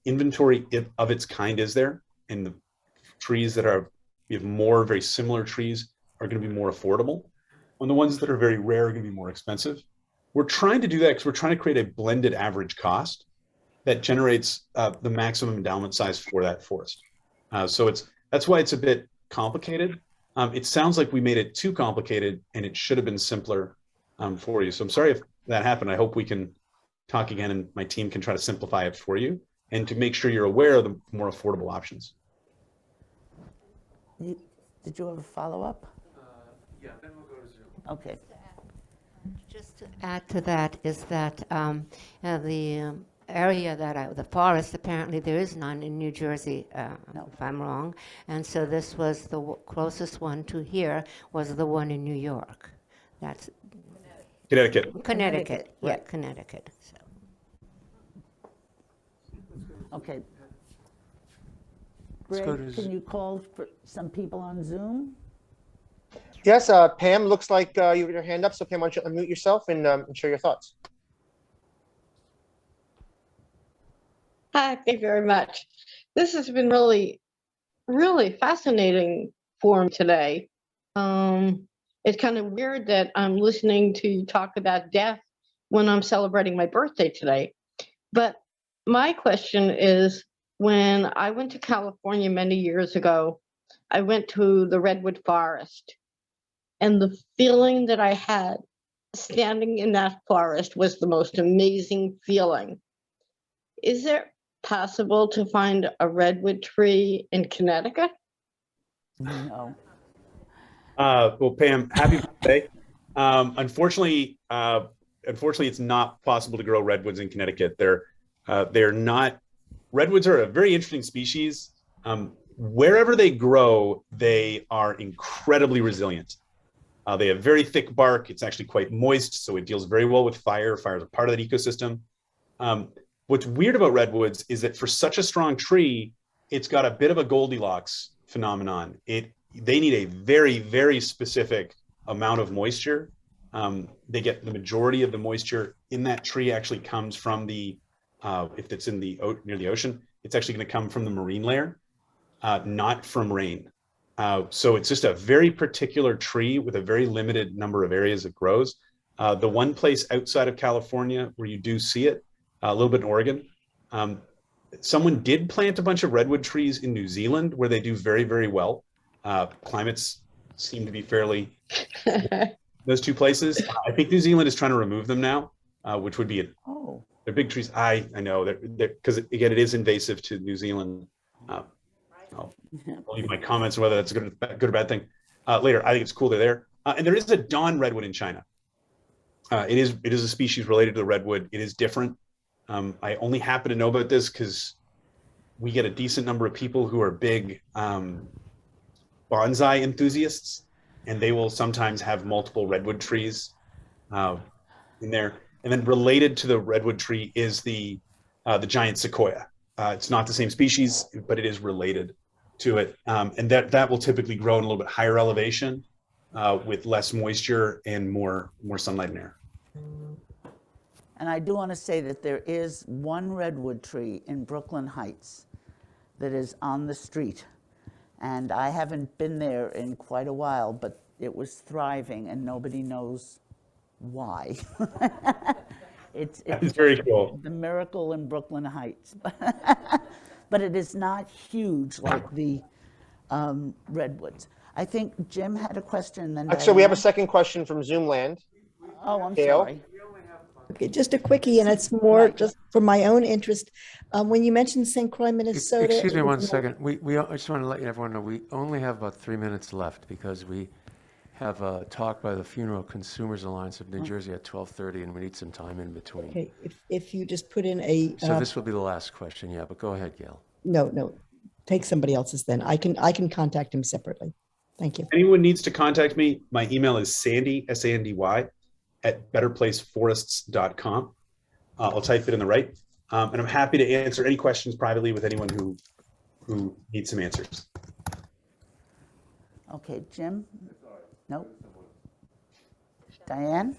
inventory of its kind is there, and the trees that we have more very similar trees are going to be more affordable. And the ones that are very rare are going to be more expensive. We're trying to do that because we're trying to create a blended average cost that generates the maximum endowment size for that forest. So that's why it's a bit complicated. It sounds like we made it too complicated, and it should have been simpler for you. So I'm sorry if that happened. I hope we can talk again, and my team can try to simplify it for you and to make sure you're aware of the more affordable options. Did you have a follow-up? Yeah, then we'll go to Zoom. Okay. Just to add to that is that the area the forest, apparently there is none in New Jersey, if I'm wrong. And so this was the closest one to here was the one in New York. That's Connecticut. Connecticut. Yeah, Right. Connecticut. So. Okay. Let's go Greg, to can you call for some people on Zoom? Yes, Pam, looks like you have your hand up. So Pam, why don't you unmute yourself and share your thoughts? Hi, thank you very much. This has been really, really fascinating forum today. It's kind of weird that I'm listening to you talk about death when I'm celebrating my birthday today. But my question is, when I went to California many years ago, I went to the Redwood forest, and the feeling that I had standing in that forest was the most amazing feeling. Is it possible to find a redwood tree in Connecticut? No. Well, Pam, happy birthday. Unfortunately, it's not possible to grow redwoods in Connecticut. They're not. Redwoods are a very interesting species. Wherever they grow, they are incredibly resilient. They have very thick bark. It's actually quite moist, so it deals very well with fire. Fire is a part of that ecosystem. What's weird about redwoods is that for such a strong tree, it's got a bit of a Goldilocks phenomenon. They need a very, very specific amount of moisture. They get the majority of the moisture in that tree actually comes from if it's near the ocean, it's actually going to come from the marine layer, not from rain. So it's just a very particular tree with a very limited number of areas it grows. The one place outside of California where you do see it, a little bit in Oregon, someone did plant a bunch of redwood trees in New Zealand where they do very, very well. Climates seem to be fairly, those two places. I think New Zealand is trying to remove them now, which would be Oh. they're big trees. I know because again, it is invasive to New Zealand. I'll leave my comments on whether that's a good or bad thing later. I think it's cool they're there. And there is a dawn redwood in China. It is a species related to the redwood. It is different. I only happen to know about this because we get a decent number of people who are big bonsai enthusiasts. and they will sometimes have multiple redwood trees in there. And then related to the redwood tree is the giant sequoia. It's not the same species, but it is related to it. And that will typically grow in a little bit higher elevation with less moisture and more sunlight and air. And I do want to say that there is one redwood tree in Brooklyn Heights that is on the street. And I haven't been there in quite a while, but it was thriving and nobody knows why. It's very cool. The miracle in Brooklyn Heights. But it is not huge like the redwoods. I think Jim had a question, then So we have a Diana. second question from Zoom land. Oh, I'm Gail? sorry. Okay, just a quickie, and it's more Right. just for my own interest. When you mentioned St. Croix, Minnesota. Excuse me it one was- second. I just want to let everyone know, we only have about 3 minutes left because we have a talk by the Funeral Consumers Alliance of New Jersey at 12:30, and we need some time in between. Okay, if you just put in a, So this will be the last question, yeah, but go ahead, Gail. no, take somebody else's then. I can contact him separately. Thank you. Anyone needs to contact me, my email is Sandy, S-A-N-D-Y, at betterplaceforests.com. I'll type it in the right. And I'm happy to answer any questions privately with anyone who needs some answers. Okay, Jim? Nope. Diane?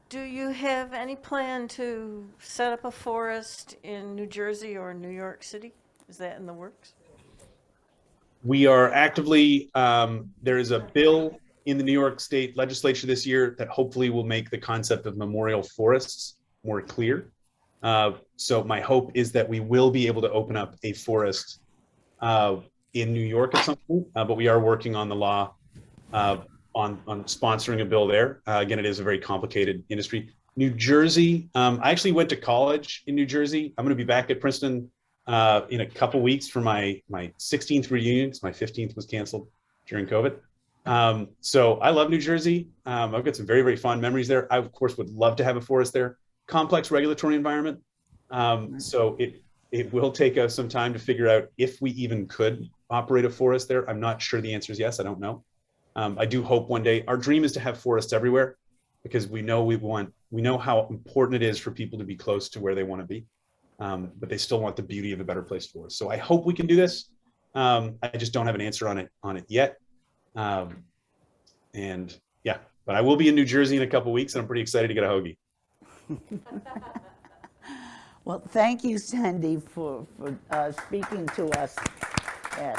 Do you have any plan to set up a forest in New Jersey or New York City? Is that in the works? We are actively, there is a bill in the New York State legislature this year that hopefully will make the concept of memorial forests more clear. So my hope is that we will be able to open up a forest in New York at some point, but we are working on the law on sponsoring a bill there. Again, it is a very complicated industry. New Jersey, I actually went to college in New Jersey. I'm going to be back at Princeton in a couple weeks for my 16th reunion, because my 15th was canceled during COVID. So I love New Jersey. I've got some very, very fond memories there. I, of course, would love to have a forest there. Complex regulatory environment. So it will take us some time to figure out if we even could operate a forest there. I'm not sure the answer is yes. I don't know. I do hope one day. Our dream is to have forests everywhere, because we know how important it is for people to be close to where they want to be. But they still want the beauty of a better place for us. So I hope we can do this. I just don't have an answer on it yet. And yeah, but I will be in New Jersey in a couple weeks, and I'm pretty excited to get a hoagie. Well, thank you, Sandy, for speaking to us. Yes.